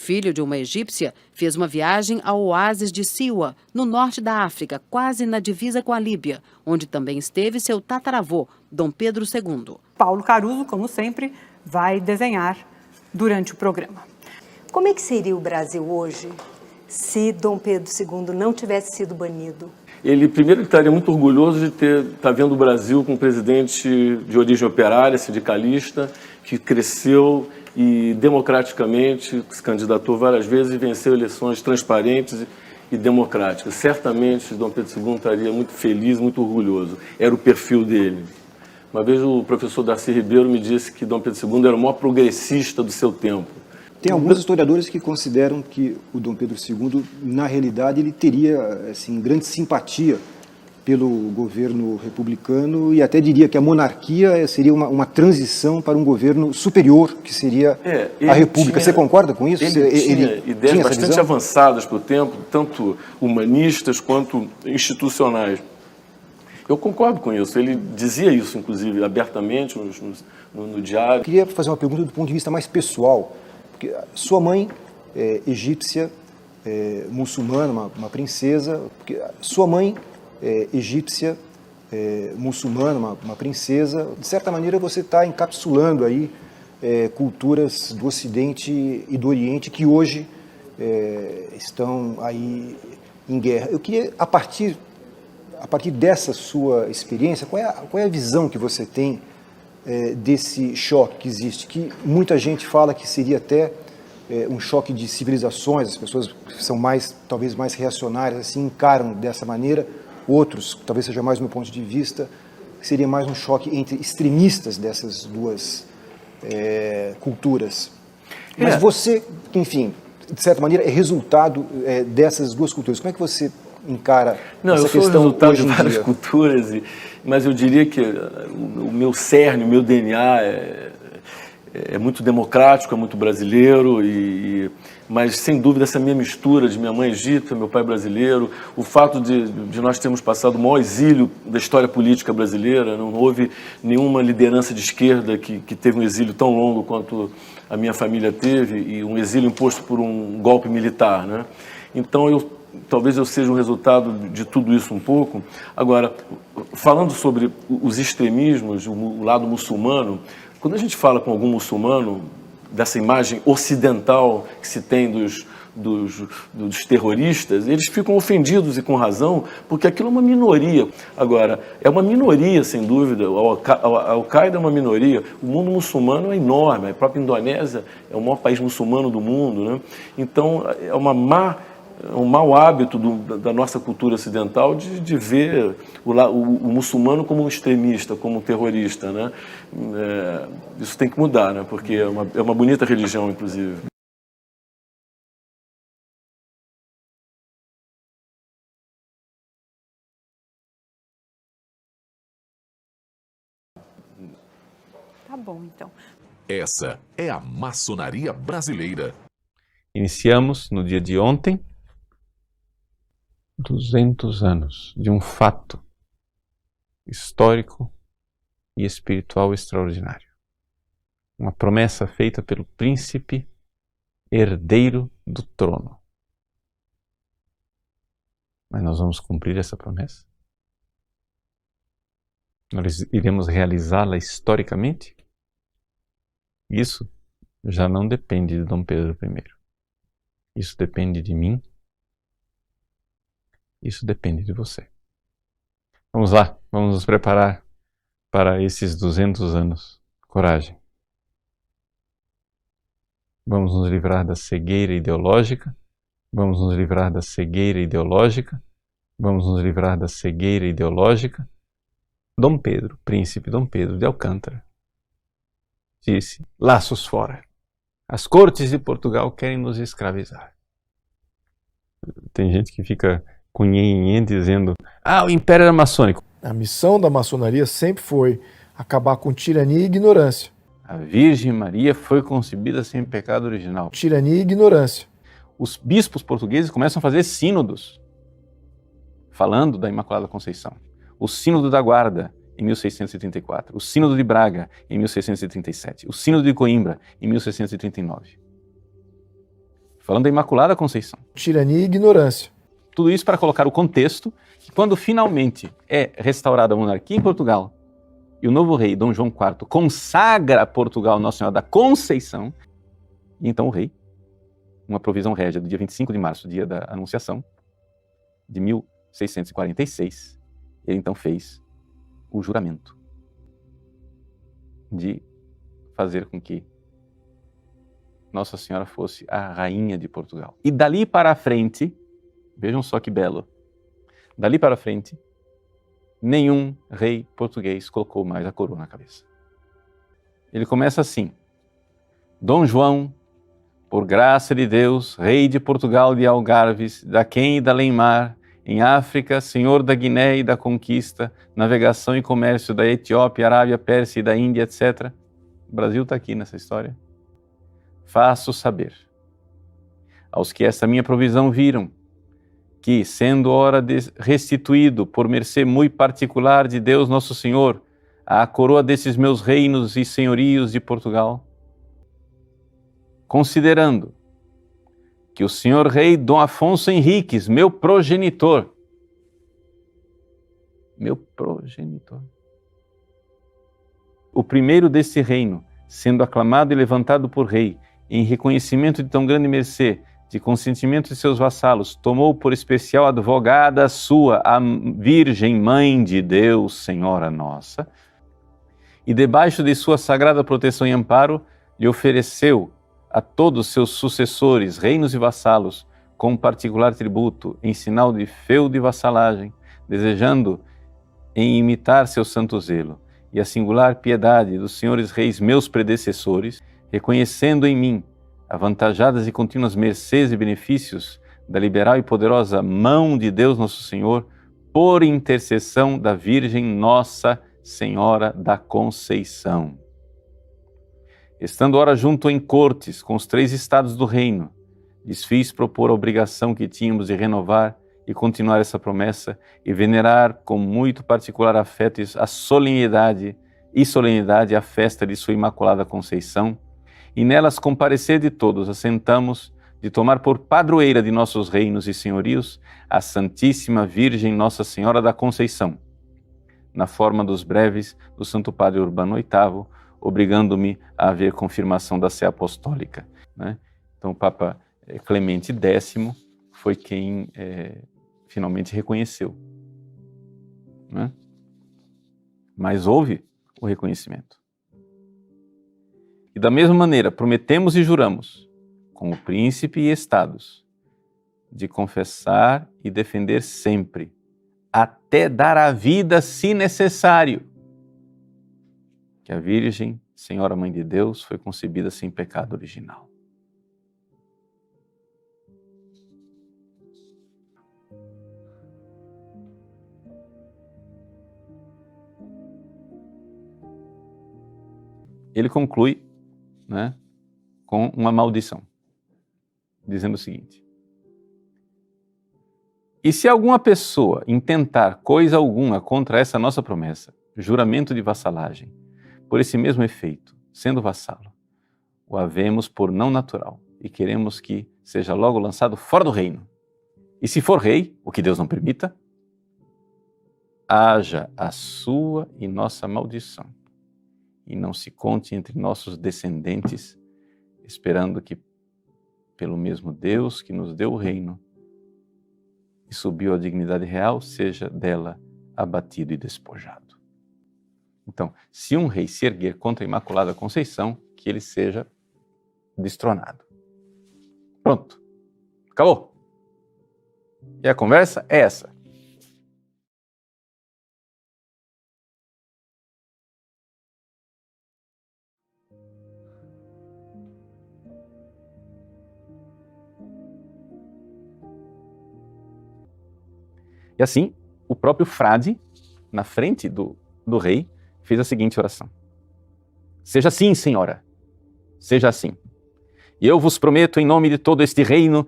Filho de uma egípcia, fez uma viagem ao oásis de Siwa, no norte da África, quase na divisa com a Líbia, onde também esteve seu tataravô, Dom Pedro II. Paulo Caruso, como sempre, vai desenhar durante o programa. Como é que seria o Brasil hoje se Dom Pedro II não tivesse sido banido? Ele, primeiro, estaria muito orgulhoso de estar vendo o Brasil com um presidente de origem operária, sindicalista, que cresceu e democraticamente se candidatou várias vezes e venceu eleições transparentes e democráticas. Certamente, Dom Pedro II estaria muito feliz, muito orgulhoso. Era o perfil dele. Uma vez o professor Darcy Ribeiro me disse que Dom Pedro II era o maior progressista do seu tempo. Tem alguns historiadores que consideram que o Dom Pedro II, na realidade, ele teria assim, grande simpatia pelo governo republicano e até diria que a monarquia seria uma transição para um governo superior, que seria a República. Você concorda com isso? Ele tinha ideias bastante avançadas para o tempo, tanto humanistas quanto institucionais. Eu concordo com isso. Ele dizia isso, inclusive, abertamente no diário. Eu queria fazer uma pergunta do ponto de vista mais pessoal. Porque sua mãe é egípcia, muçulmana, uma princesa. Porque sua mãe é egípcia, muçulmana, uma princesa. De certa maneira, você está encapsulando aí culturas do Ocidente e do Oriente que hoje estão aí em guerra. Eu queria, a partir dessa sua experiência, qual é a visão que você tem desse choque que existe, que muita gente fala que seria até um choque de civilizações, as pessoas que são talvez mais reacionárias, assim, encaram dessa maneira, outros, talvez seja mais do meu ponto de vista, seria mais um choque entre extremistas dessas duas culturas. Mas você, enfim, de certa maneira, é resultado dessas duas culturas. Como é que você encara essa questão? Eu sou resultado de várias dia? culturas, mas eu diria que o meu cerne, o meu DNA é muito democrático, é muito brasileiro, mas sem dúvida essa minha mistura de minha mãe egípcia, meu pai brasileiro, o fato de nós termos passado o maior exílio da história política brasileira, não houve nenhuma liderança de esquerda que teve um exílio tão longo quanto a minha família teve, e um exílio imposto por um golpe militar, né? Então talvez eu seja um resultado de tudo isso um pouco. Agora, falando sobre os extremismos, o lado muçulmano, quando a gente fala com algum muçulmano, dessa imagem ocidental que se tem dos terroristas, eles ficam ofendidos e com razão, porque aquilo é uma minoria. Agora, é uma minoria, sem dúvida, a Al-Qaeda é uma minoria, o mundo muçulmano é enorme, a própria Indonésia é o maior país muçulmano do mundo, né? Então, é um mau hábito da nossa cultura ocidental de ver o muçulmano como um extremista, como um terrorista, né? Isso tem que mudar, né? Porque é uma bonita religião, inclusive. Tá bom, então. Essa é a maçonaria brasileira. Iniciamos no dia de ontem 200 anos de um fato histórico e espiritual extraordinário. Uma promessa feita pelo príncipe herdeiro do trono. Mas nós vamos cumprir essa promessa? Nós iremos realizá-la historicamente? Isso já não depende de Dom Pedro I. Isso depende de mim. Isso depende de você. Vamos lá, vamos nos preparar para esses 200 anos. Coragem. Vamos nos livrar da cegueira ideológica. Vamos nos livrar da cegueira ideológica. Vamos nos livrar da cegueira ideológica. Dom Pedro, príncipe Dom Pedro de Alcântara, disse: laços fora. As cortes de Portugal querem nos escravizar. Tem gente que fica com nhenhenhen dizendo: o Império era maçônico. A missão da maçonaria sempre foi acabar com tirania e ignorância. A Virgem Maria foi concebida sem pecado original. Tirania e ignorância. Os bispos portugueses começam a fazer sínodos, falando da Imaculada Conceição. O Sínodo da Guarda, em 1634. O Sínodo de Braga, em 1637. O Sínodo de Coimbra, em 1639. Falando da Imaculada Conceição. Tirania e ignorância. Tudo isso para colocar o contexto que quando finalmente é restaurada a monarquia em Portugal e o novo rei, Dom João IV, consagra a Portugal Nossa Senhora da Conceição, e então o rei, uma provisão régia do dia 25 de março, dia da Anunciação, de 1646, ele então fez o juramento de fazer com que Nossa Senhora fosse a rainha de Portugal. E dali para frente, vejam só que belo, dali para frente, nenhum rei português colocou mais a coroa na cabeça. Ele começa assim: Dom João, por graça de Deus, rei de Portugal e de Algarves, da Quém e da Além-Mar, em África, senhor da Guiné e da Conquista, navegação e comércio da Etiópia, Arábia, Pérsia e da Índia, etc. O Brasil está aqui nessa história. Faço saber aos que essa minha provisão viram, que, sendo hora de restituído, por mercê muito particular de Deus Nosso Senhor, a coroa desses meus reinos e senhorios de Portugal, considerando que o senhor rei Dom Afonso Henriques, meu progenitor, o primeiro desse reino, sendo aclamado e levantado por rei, em reconhecimento de tão grande mercê, de consentimento de seus vassalos, tomou por especial advogada sua, a Virgem Mãe de Deus, Senhora Nossa, e debaixo de sua sagrada proteção e amparo, lhe ofereceu a todos seus sucessores, reinos e vassalos, com particular tributo, em sinal de feudo e vassalagem, desejando em imitar seu santo zelo, e a singular piedade dos senhores reis meus predecessores, reconhecendo em mim avantajadas e contínuas mercês e benefícios da liberal e poderosa mão de Deus Nosso Senhor, por intercessão da Virgem Nossa Senhora da Conceição. Estando ora junto em cortes com os 3 estados do reino, lhes fiz propor a obrigação que tínhamos de renovar e continuar essa promessa e venerar com muito particular afeto a solenidade a festa de sua Imaculada Conceição, e nelas comparecer de todos, assentamos de tomar por padroeira de nossos reinos e senhorios a Santíssima Virgem Nossa Senhora da Conceição, na forma dos breves do Santo Padre Urbano VIII, obrigando-me a haver confirmação da sé apostólica. Né? Então o Papa Clemente X foi quem finalmente reconheceu. Né? Mas houve o reconhecimento. E da mesma maneira, prometemos e juramos, com o príncipe e estados, de confessar e defender sempre, até dar a vida se necessário, que a Virgem, Senhora Mãe de Deus, foi concebida sem pecado original. Ele conclui, né, com uma maldição, dizendo o seguinte: E se alguma pessoa intentar coisa alguma contra essa nossa promessa, juramento de vassalagem, por esse mesmo efeito, sendo vassalo, o havemos por não natural e queremos que seja logo lançado fora do reino. E se for rei, o que Deus não permita, haja a sua e nossa maldição, e não se conte entre nossos descendentes, esperando que, pelo mesmo Deus que nos deu o reino e subiu à dignidade real, seja dela abatido e despojado. Então, se um rei se erguer contra a Imaculada Conceição, que ele seja destronado. Pronto. Acabou. E a conversa é essa. E assim, o próprio frade, na frente do rei, fez a seguinte oração. Seja assim, senhora, seja assim. E eu vos prometo, em nome de todo este reino,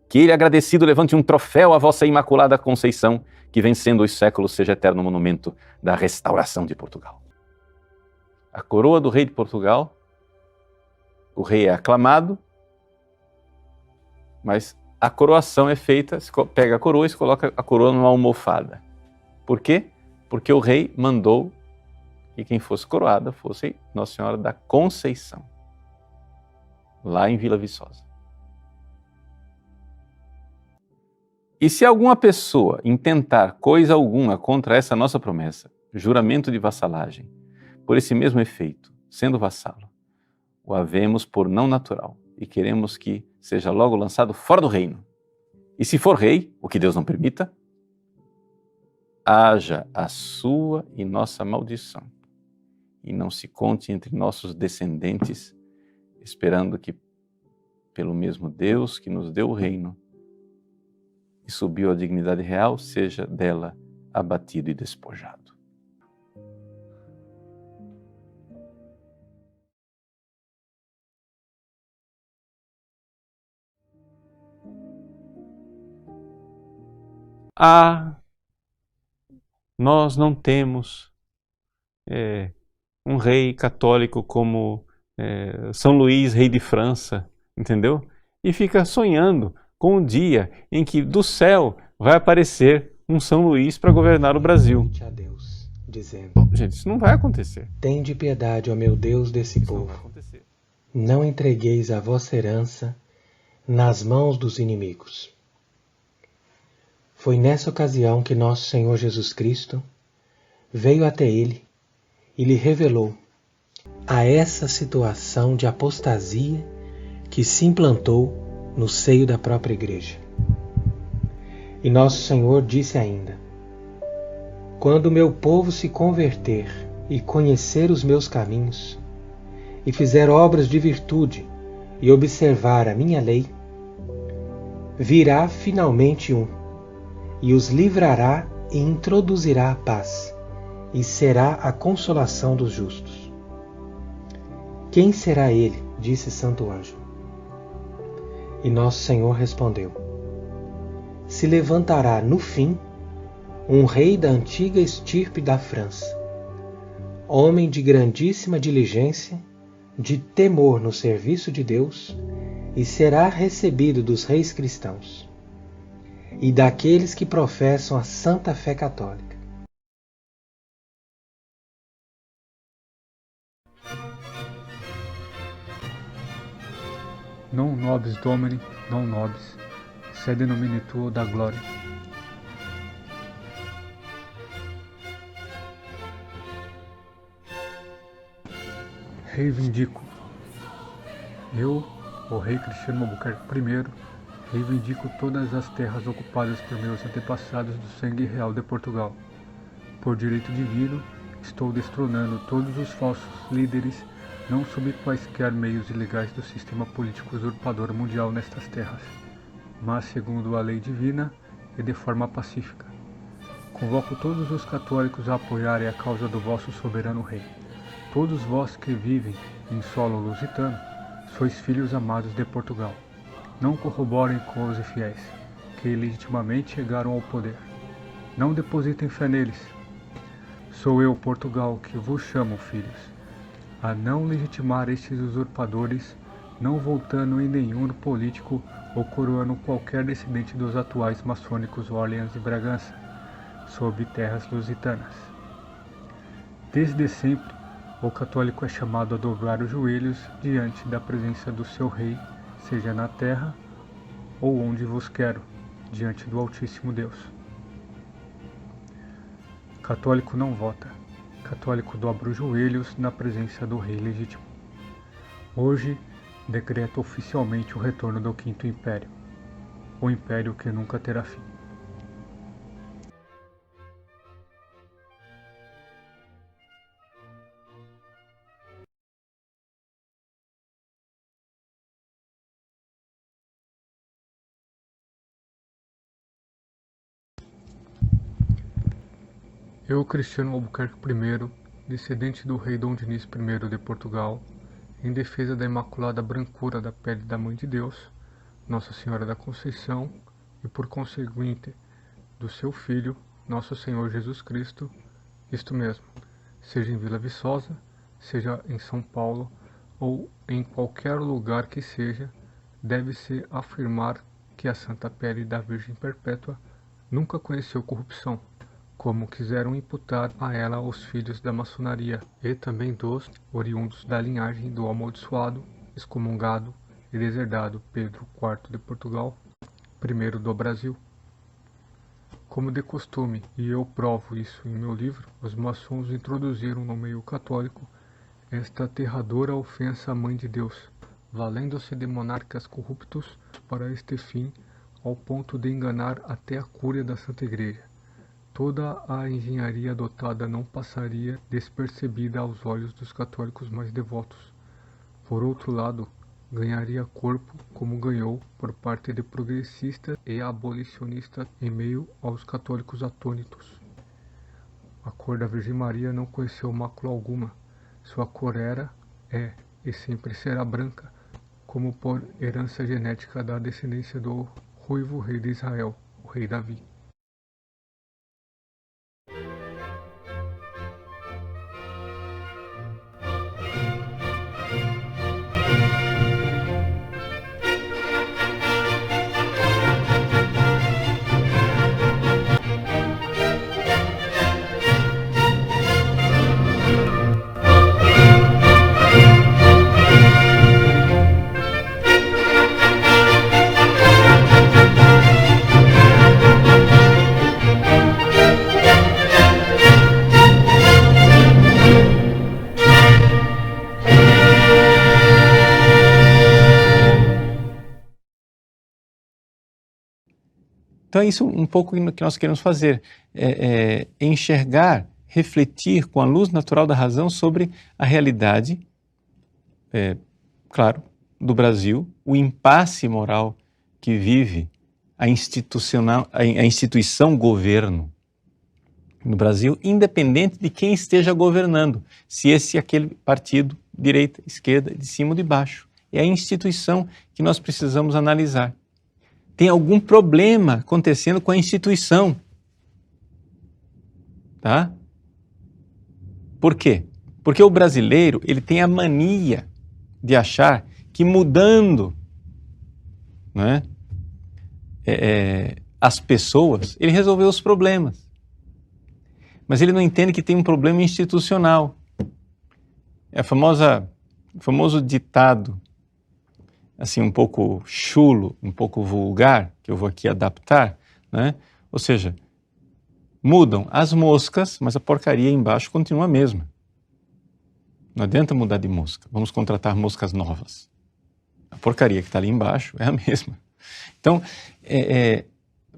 que ele agradecido levante um troféu à vossa Imaculada Conceição, que vencendo os séculos seja eterno monumento da restauração de Portugal. A coroa do rei de Portugal, o rei é aclamado, mas a coroação é feita, se pega a coroa e se coloca a coroa numa almofada. Por quê? Porque o rei mandou que quem fosse coroada fosse Nossa Senhora da Conceição, lá em Vila Viçosa. E se alguma pessoa intentar coisa alguma contra essa nossa promessa, juramento de vassalagem, por esse mesmo efeito, sendo vassalo, o havemos por não natural e queremos que seja logo lançado fora do reino. E se for rei, o que Deus não permita, haja a sua e nossa maldição, e não se conte entre nossos descendentes, esperando que, pelo mesmo Deus que nos deu o reino e subiu à dignidade real, seja dela abatido e despojado. Nós não temos um rei católico como São Luís, rei de França, entendeu? E fica sonhando com o dia em que do céu vai aparecer um São Luís para governar o Brasil. A Deus, dizendo, gente, isso não vai acontecer. Tende piedade, ó meu Deus, desse povo. Não entregueis a vossa herança nas mãos dos inimigos. Foi nessa ocasião que nosso Senhor Jesus Cristo veio até ele e lhe revelou a essa situação de apostasia que se implantou no seio da própria igreja. E nosso Senhor disse ainda: quando o meu povo se converter e conhecer os meus caminhos, e fizer obras de virtude e observar a minha lei, virá finalmente um, e os livrará e introduzirá a paz, e será a consolação dos justos. Quem será ele? Disse Santo Anjo. E nosso Senhor respondeu: se levantará no fim um rei da antiga estirpe da França, homem de grandíssima diligência, de temor no serviço de Deus, e será recebido dos reis cristãos e daqueles que professam a santa fé católica. Non nobis Domini, non nobis, sed nomine tuo da gloria. Reivindico. Eu, o rei Cristiano Albuquerque I, reivindico todas as terras ocupadas por meus antepassados do sangue real de Portugal. Por direito divino, estou destronando todos os falsos líderes, não sob quaisquer meios ilegais do sistema político usurpador mundial nestas terras, mas segundo a lei divina e de forma pacífica. Convoco todos os católicos a apoiarem a causa do vosso soberano rei. Todos vós que vivem em solo lusitano, sois filhos amados de Portugal. Não corroborem com os infiéis, que ilegitimamente chegaram ao poder. Não depositem fé neles. Sou eu, Portugal, que vos chamo, filhos, a não legitimar estes usurpadores, não voltando em nenhum político ou coroando qualquer descendente dos atuais maçônicos Orleans e Bragança, sob terras lusitanas. Desde sempre, o católico é chamado a dobrar os joelhos diante da presença do seu rei, seja na terra ou onde vos quero, diante do Altíssimo Deus. Católico não vota. Católico dobra os joelhos na presença do rei legítimo. Hoje, decreto oficialmente o retorno do Quinto Império, o império que nunca terá fim. Eu, Cristiano Albuquerque I, descendente do rei Dom Dinis I de Portugal, em defesa da imaculada brancura da pele da Mãe de Deus, Nossa Senhora da Conceição, e por conseguinte do seu Filho, Nosso Senhor Jesus Cristo, isto mesmo, seja em Vila Viçosa, seja em São Paulo ou em qualquer lugar que seja, deve-se afirmar que a Santa Pele da Virgem Perpétua nunca conheceu corrupção, como quiseram imputar a ela os filhos da maçonaria e também dos oriundos da linhagem do amaldiçoado, excomungado e deserdado Pedro IV de Portugal, primeiro do Brasil. Como de costume, e eu provo isso em meu livro, os maçons introduziram no meio católico esta aterradora ofensa à Mãe de Deus, valendo-se de monarcas corruptos para este fim, ao ponto de enganar até a cúria da Santa Igreja. Toda a engenharia adotada não passaria despercebida aos olhos dos católicos mais devotos. Por outro lado, ganharia corpo como ganhou por parte de progressistas e abolicionistas em meio aos católicos atônitos. A cor da Virgem Maria não conheceu mácula alguma. Sua cor era, é e sempre será branca, como por herança genética da descendência do ruivo rei de Israel, o rei Davi. Então é isso um pouco que nós queremos fazer, enxergar, refletir com a luz natural da razão sobre a realidade, claro, do Brasil, o impasse moral que vive a instituição governo no Brasil, independente de quem esteja governando, se esse é aquele partido, direita, esquerda, de cima ou de baixo. É a instituição que nós precisamos analisar. Tem algum problema acontecendo com a instituição. Tá? Por quê? Porque o brasileiro ele tem a mania de achar que mudando, né, as pessoas, ele resolveu os problemas. Mas ele não entende que tem um problema institucional. É o famoso ditado, assim, um pouco chulo, um pouco vulgar, que eu vou aqui adaptar, né? Ou seja, mudam as moscas, mas a porcaria embaixo continua a mesma. Não adianta mudar de mosca, vamos contratar moscas novas. A porcaria que está ali embaixo é a mesma. Então,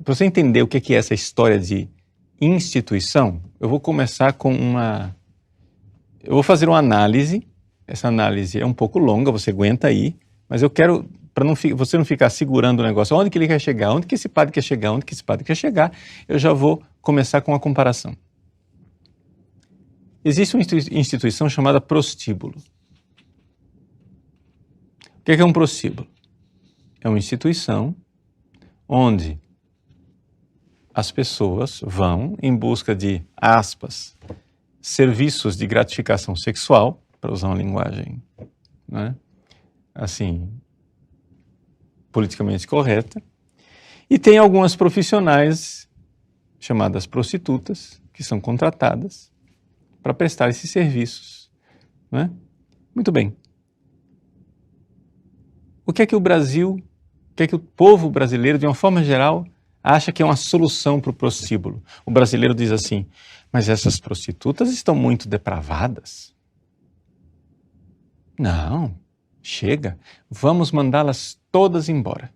para você entender o que é essa história de instituição, eu vou começar com eu vou fazer uma análise, essa análise é um pouco longa, você aguenta aí, mas eu quero, para você não ficar segurando o negócio, onde que ele quer chegar, onde que esse padre quer chegar, onde que esse padre quer chegar, eu já vou começar com a comparação. Existe uma instituição chamada prostíbulo. O que é um prostíbulo? É uma instituição onde as pessoas vão em busca de, aspas, serviços de gratificação sexual, para usar uma linguagem, né, assim, politicamente correta, e tem algumas profissionais chamadas prostitutas que são contratadas para prestar esses serviços, né? Muito bem. O que é que o Brasil, o que é que o povo brasileiro, de uma forma geral, acha que é uma solução para o prostíbulo? O brasileiro diz assim, mas essas prostitutas estão muito depravadas. Não, chega, vamos mandá-las todas embora.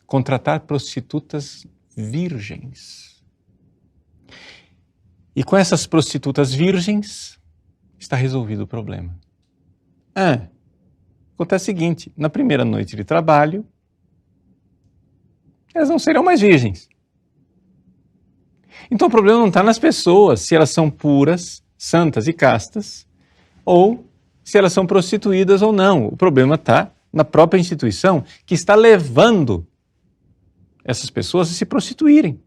Contratar prostitutas virgens. E com essas prostitutas virgens, está resolvido o problema. Acontece o seguinte, na primeira noite de trabalho, elas não serão mais virgens. Então o problema não está nas pessoas, se elas são puras, santas e castas, ou se elas são prostituídas ou não. O problema está na própria instituição que está levando essas pessoas a se prostituírem,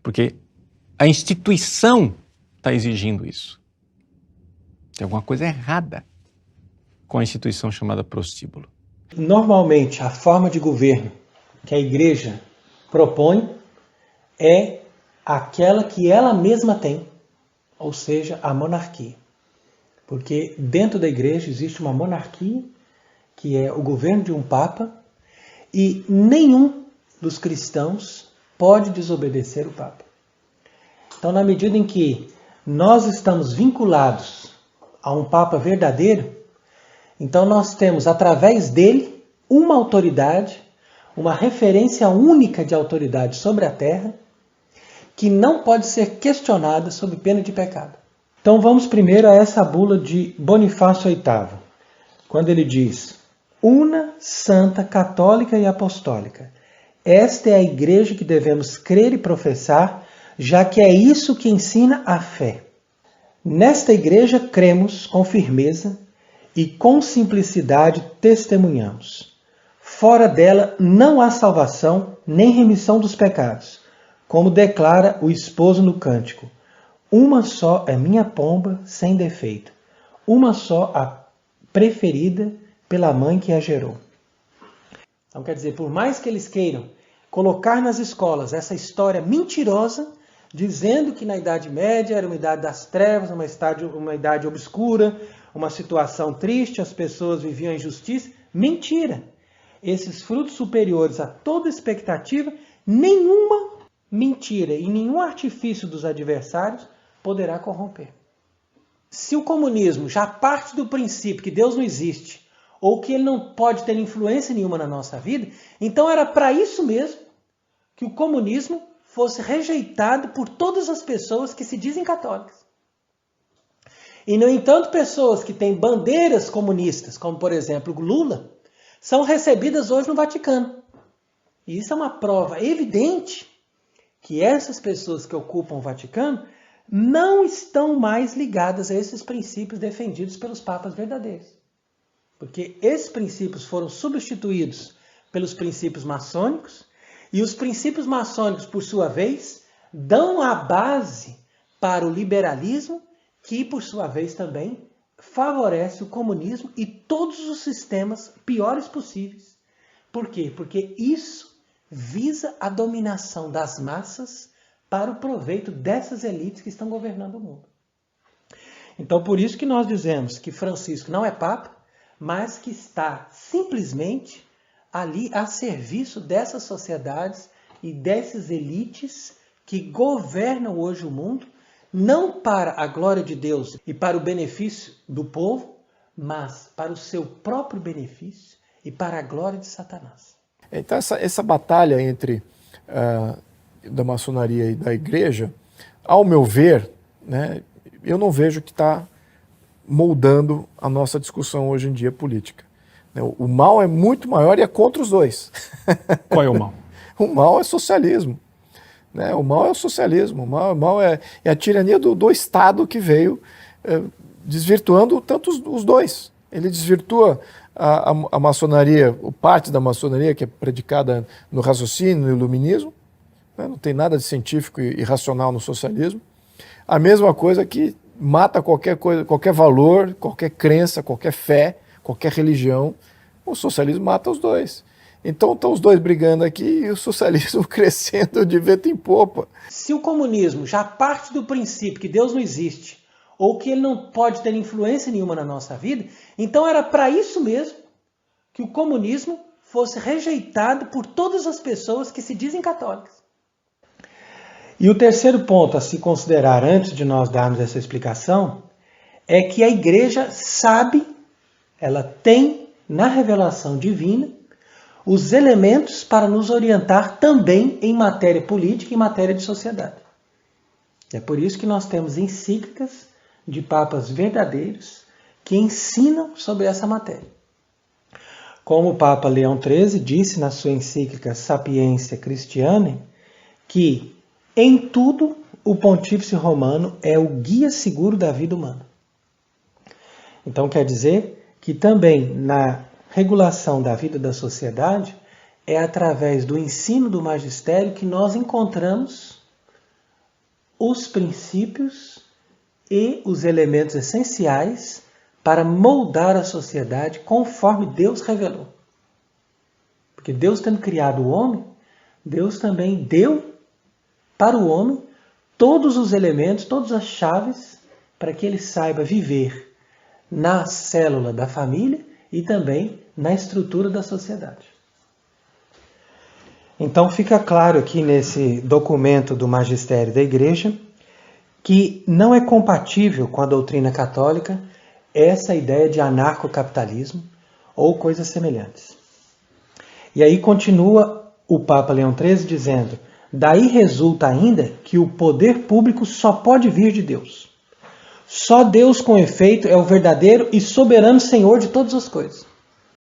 porque a instituição está exigindo isso. Tem alguma coisa errada com a instituição chamada prostíbulo. Normalmente, a forma de governo que a igreja propõe é aquela que ela mesma tem, ou seja, a monarquia. Porque dentro da igreja existe uma monarquia, que é o governo de um papa, e nenhum dos cristãos pode desobedecer o papa. Então, na medida em que nós estamos vinculados a um papa verdadeiro, então nós temos, através dele, uma autoridade, uma referência única de autoridade sobre a terra, que não pode ser questionada sob pena de pecado. Então vamos primeiro a essa bula de Bonifácio VIII, quando ele diz, una, santa, católica e apostólica. Esta é a igreja que devemos crer e professar, já que é isso que ensina a fé. Nesta igreja cremos com firmeza e com simplicidade testemunhamos. Fora dela não há salvação nem remissão dos pecados, como declara o esposo no cântico. Uma só é minha pomba sem defeito, uma só a preferida pela mãe que a gerou. Então quer dizer, por mais que eles queiram colocar nas escolas essa história mentirosa, dizendo que na Idade Média era uma idade das trevas, uma idade obscura, uma situação triste, as pessoas viviam a injustiça. Mentira! Esses frutos superiores a toda expectativa, nenhuma mentira e nenhum artifício dos adversários poderá corromper. Se o comunismo já parte do princípio que Deus não existe, ou que ele não pode ter influência nenhuma na nossa vida, então era para isso mesmo que o comunismo fosse rejeitado por todas as pessoas que se dizem católicas. E, no entanto, pessoas que têm bandeiras comunistas, como, por exemplo, Lula, são recebidas hoje no Vaticano. E isso é uma prova evidente que essas pessoas que ocupam o Vaticano não estão mais ligadas a esses princípios defendidos pelos papas verdadeiros. Porque esses princípios foram substituídos pelos princípios maçônicos, e os princípios maçônicos, por sua vez, dão a base para o liberalismo, que, por sua vez, também favorece o comunismo e todos os sistemas piores possíveis. Por quê? Porque isso visa a dominação das massas para o proveito dessas elites que estão governando o mundo. Então, por isso que nós dizemos que Francisco não é papa, mas que está simplesmente ali a serviço dessas sociedades e dessas elites que governam hoje o mundo, não para a glória de Deus e para o benefício do povo, mas para o seu próprio benefício e para a glória de Satanás. Então essa batalha entre da maçonaria e da igreja, ao meu ver, né, eu não vejo que está moldando a nossa discussão hoje em dia política. O mal é muito maior e é contra os dois. Qual é o mal? O mal é socialismo. Né? O mal é o socialismo. O mal é a tirania do Estado que veio desvirtuando tanto os dois. Ele desvirtua a maçonaria, parte da maçonaria que é predicada no raciocínio, no iluminismo, né? Não tem nada de científico e racional no socialismo. A mesma coisa que mata qualquer coisa, qualquer valor, qualquer crença, qualquer fé, qualquer religião. O socialismo mata os dois. Então estão os dois brigando aqui e o socialismo crescendo de vento em popa. Se o comunismo já parte do princípio que Deus não existe, ou que ele não pode ter influência nenhuma na nossa vida, então era para isso mesmo que o comunismo fosse rejeitado por todas as pessoas que se dizem católicas. E o terceiro ponto a se considerar antes de nós darmos essa explicação é que a igreja sabe, ela tem na revelação divina os elementos para nos orientar também em matéria política e matéria de sociedade. É por isso que nós temos encíclicas de papas verdadeiros que ensinam sobre essa matéria. Como o Papa Leão XIII disse na sua encíclica Sapientia Christianae, que em tudo o Pontífice Romano é o guia seguro da vida humana. Então quer dizer que também na regulação da vida da sociedade é através do ensino do magistério que nós encontramos os princípios e os elementos essenciais para moldar a sociedade conforme Deus revelou. Porque Deus, tendo criado o homem, Deus também deu para o homem todos os elementos, todas as chaves para que ele saiba viver na célula da família e também na estrutura da sociedade. Então fica claro aqui nesse documento do Magistério da Igreja que não é compatível com a doutrina católica essa ideia de anarcocapitalismo ou coisas semelhantes. E aí continua o Papa Leão XIII dizendo: daí resulta ainda que o poder público só pode vir de Deus. Só Deus, com efeito, é o verdadeiro e soberano Senhor de todas as coisas.